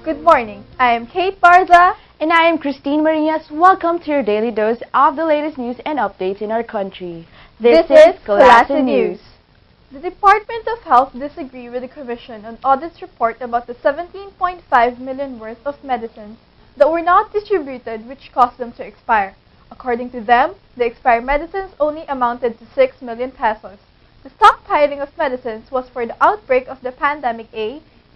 Good morning. I am Kate Barza. And I am Christine Marias. Welcome to your daily dose of the latest news and updates in our country. This is Kalasa News. The Department of Health disagreed with the Commission on Audit's report about the 17.5 million worth of medicines that were not distributed, which caused them to expire. According to them, the expired medicines only amounted to 6 million pesos. The stockpiling of medicines was for the outbreak of the pandemic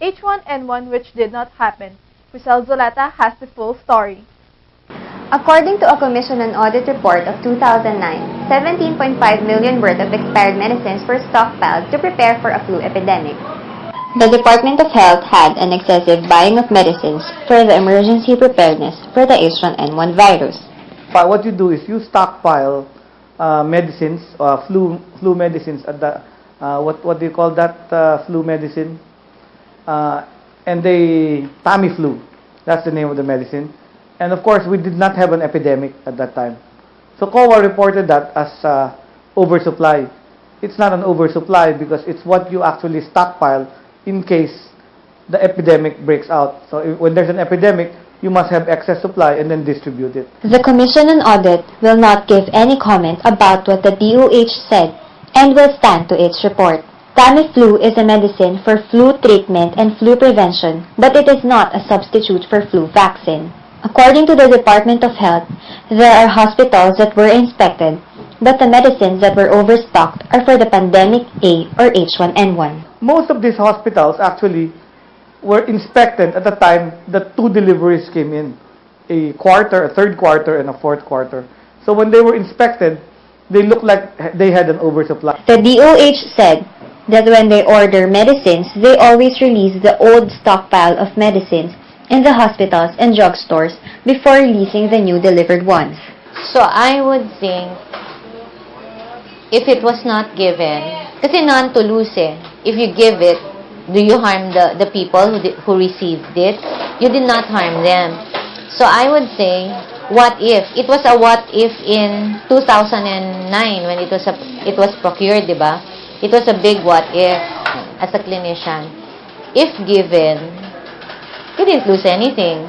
H1N1, which did not happen. Rizal Zoleta has the full story. According to a Commission on Audit report of 2009, 17.5 million worth of expired medicines were stockpiled to prepare for a flu epidemic. The Department of Health had an excessive buying of medicines for the emergency preparedness for the H1N1 virus. What you do is you stockpile medicines, flu medicines at the what do you call that flu medicine? And the Tamiflu, that's the name of the medicine. And of course, we did not have an epidemic at that time. So COA reported that as oversupply. It's not an oversupply because it's what you actually stockpile in case the epidemic breaks out. So when there's an epidemic, you must have excess supply and then distribute it. The Commission on Audit will not give any comment about what the DOH said and will stand to its report. Tamiflu is a medicine for flu treatment and flu prevention, but it is not a substitute for flu vaccine. According to the Department of Health, there are hospitals that were inspected, but the medicines that were overstocked are for the pandemic A or H1N1. Most of these hospitals actually were inspected at the time that 2 deliveries came in, a third quarter, and a fourth quarter. So when they were inspected, they looked like they had an oversupply. The DOH said that when they order medicines, they always release the old stockpile of medicines in the hospitals and drugstores before releasing the new delivered ones. So I would think, if it was not given, kasi none to lose eh. If you give it, do you harm the people who received it? You did not harm them. So I would say, what if? It was a what if in 2009 when it was procured, diba? It was a big what if as a clinician. If given, you didn't lose anything.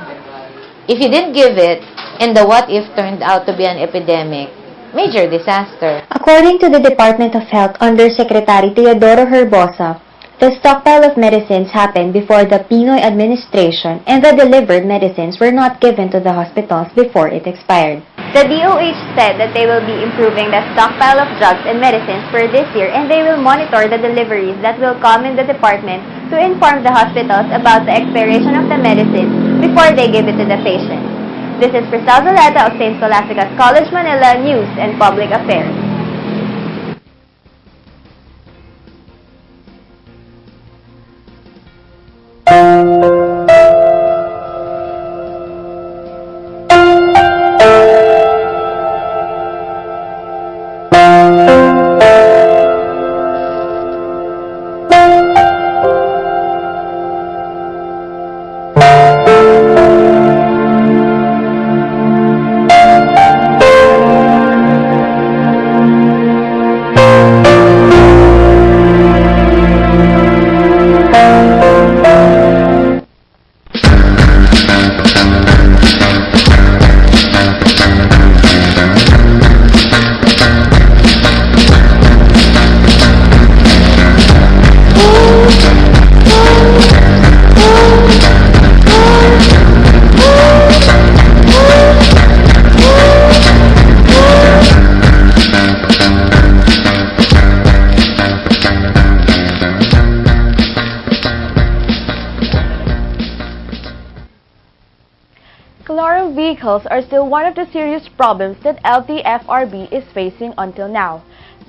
If you didn't give it, and the what if turned out to be an epidemic, major disaster. According to the Department of Health Undersecretary Teodoro Herbosa, the stockpile of medicines happened before the Pinoy administration and the delivered medicines were not given to the hospitals before it expired. The DOH said that they will be improving the stockpile of drugs and medicines for this year and they will monitor the deliveries that will come in the department to inform the hospitals about the expiration of the medicines before they give it to the patients. This is Rizal Zoleta of St. Scholastica's College, Manila, News and Public Affairs. Colorum vehicles are still one of the serious problems that LTFRB is facing until now.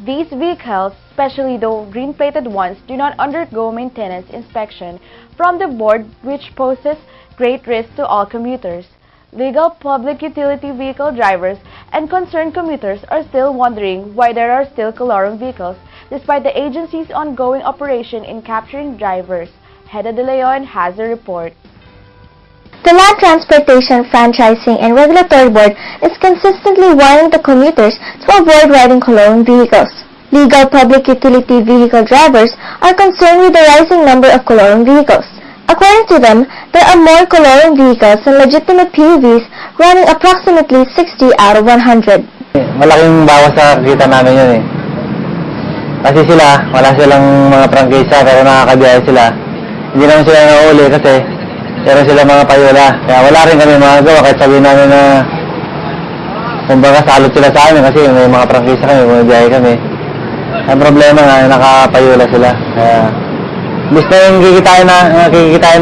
These vehicles, especially the green-plated ones, do not undergo maintenance inspection from the board, which poses great risk to all commuters. Legal public utility vehicle drivers and concerned commuters are still wondering why there are still colorum vehicles despite the agency's ongoing operation in capturing drivers. Heda de Leon has a report. The Land Transportation Franchising and Regulatory Board is consistently warning the commuters to avoid riding colorum vehicles. Legal public utility vehicle drivers are concerned with the rising number of colorum vehicles. According to them, there are more coloring vehicles than legitimate PUVs, running approximately 60 out of 100. Malaking bawas sa kita namin yun eh. Kasi sila, wala silang mga prangkisa pero nakakabiyahe sila. Hindi naman sila nauli kasi meron sila mga payola. Kaya wala rin kami magagawa kahit sabihin namin na kumbaga salot sila sa amin kasi may mga prangkisa kami, bumibiyahe kami. Ang problema nga, nakapayola sila. Kaya gusto yung kikitain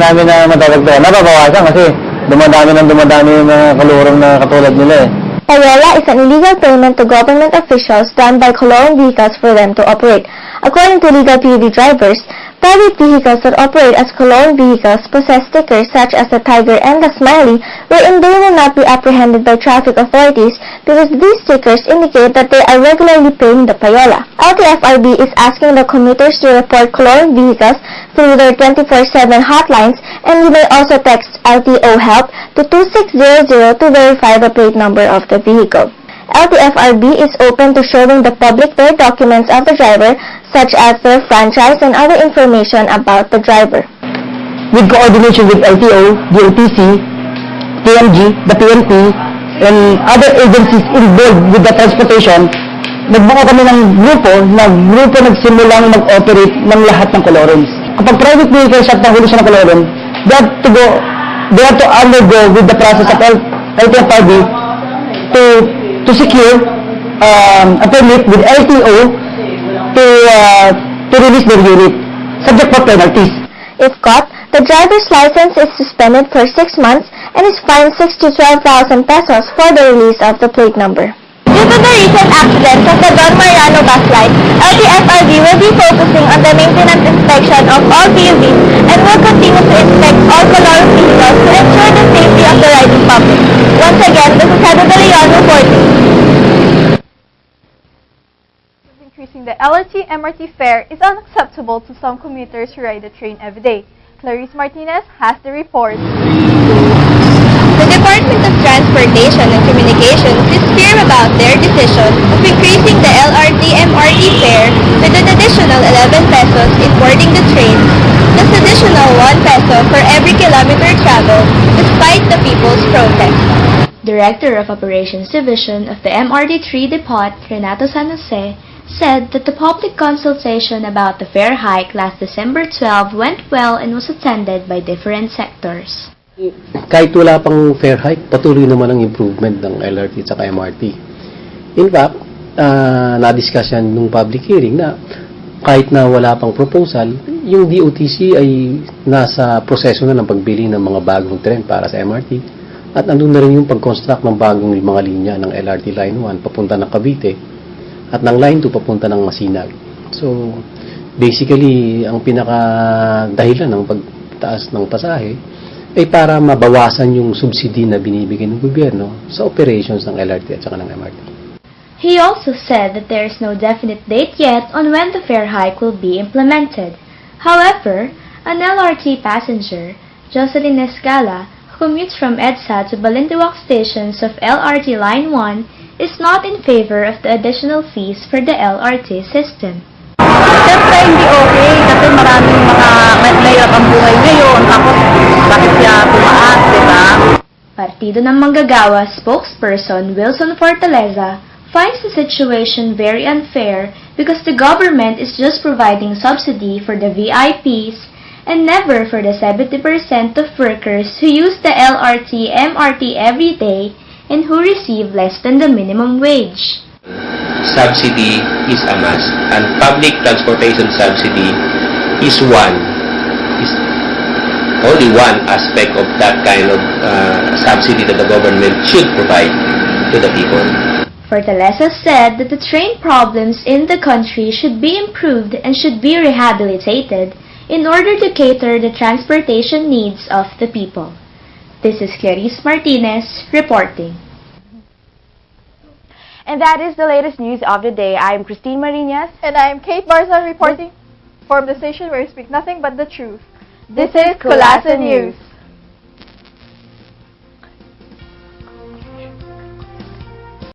namin na madadagdagan. Nababawasan kasi dumadami yung mga kalurong na katulad nila eh. Payola is an illegal payment to government officials done by coloring vehicles for them to operate. According to legal PUV drivers, private vehicles that operate as coloring vehicles possess stickers such as the Tiger and the Smiley, wherein they will not be apprehended by traffic authorities because these stickers indicate that they are regularly paying the payola. LTFRB is asking the commuters to report coloring vehicles through their 24/7 hotlines, and you may also text LTO help to 2600 to verify the plate number of the vehicle. LTFRB is open to showing the public their documents of the driver, such as their franchise and other information about the driver. With coordination with LTO, DOTC, TMG, the PNP, and other agencies involved with the transportation, nagbuo kami ng grupo nagsimulang mag-operate ng lahat ng colorings. Kapag private vehicles at nahuli siya ng coloring, they have to undergo with the process of LTFRB to secure a permit with LTO to release their unit, subject for penalties. If caught, the driver's license is suspended for 6 months and is fined 6 to 12,000 pesos for the release of the plate number. Due to the recent accidents of the Don Mariano bus line, LTFRB will be focusing on the maintenance inspection of all PUVs and will continue to inspect all colored vehicles to ensure the safety of the riding public. Once again, this is Heather Leon reporting. Increasing the LRT-MRT fare is unacceptable to some commuters who ride the train every day. Clarice Martinez has the report. The Department of Transportation and Communications is clear about their decision of increasing the LRT-MRT fare with an additional 11 pesos in boarding the trains, plus additional 1 peso for every kilometer traveled, despite the people's protest. Director of Operations Division of the MRT3 Depot, Renato San Jose, said that the public consultation about the fare hike last December 12 went well and was attended by different sectors. Kahit wala pang fare hike, patuloy naman ang improvement ng LRT at MRT. In fact, na-discuss yan nung public hearing na kahit na wala pang proposal, yung DOTC ay nasa proseso na ng pagbili ng mga bagong tren para sa MRT at andun na rin yung pag-construct ng bagong mga linya ng LRT Line 1 papunta ng Cavite at ng Line 2 papunta ng Masinag. So, basically, ang pinaka-dahilan ng pagtaas ng pasahe ay para mabawasan yung subsidy na binibigay ng gobyerno sa operations ng LRT at saka ng MRT. He also said that there is no definite date yet on when the fare hike will be implemented. However, an LRT passenger, Jocelyn Escala, who commutes from EDSA to Balintawak stations of LRT Line 1, is not in favor of the additional fees for the LRT system. Siyempre, hindi okay kasi maraming mga mahirap ang buhay ngayon. Tapos, bakit siya tumaas, diba? Partido ng Manggagawa spokesperson Wilson Fortaleza finds the situation very unfair because the government is just providing subsidy for the VIPs and never for the 70% of workers who use the LRT, MRT every day and who receive less than the minimum wage. Subsidy is a must, and public transportation subsidy is only one aspect of that kind of subsidy that the government should provide to the people. Fortaleza said that the train problems in the country should be improved and should be rehabilitated in order to cater the transportation needs of the people. This is Clarice Martinez reporting. And that is the latest news of the day. I am Christine Marinas. And I am Kate Barza reporting from the station where we speak nothing but the truth. This is Kulasa News.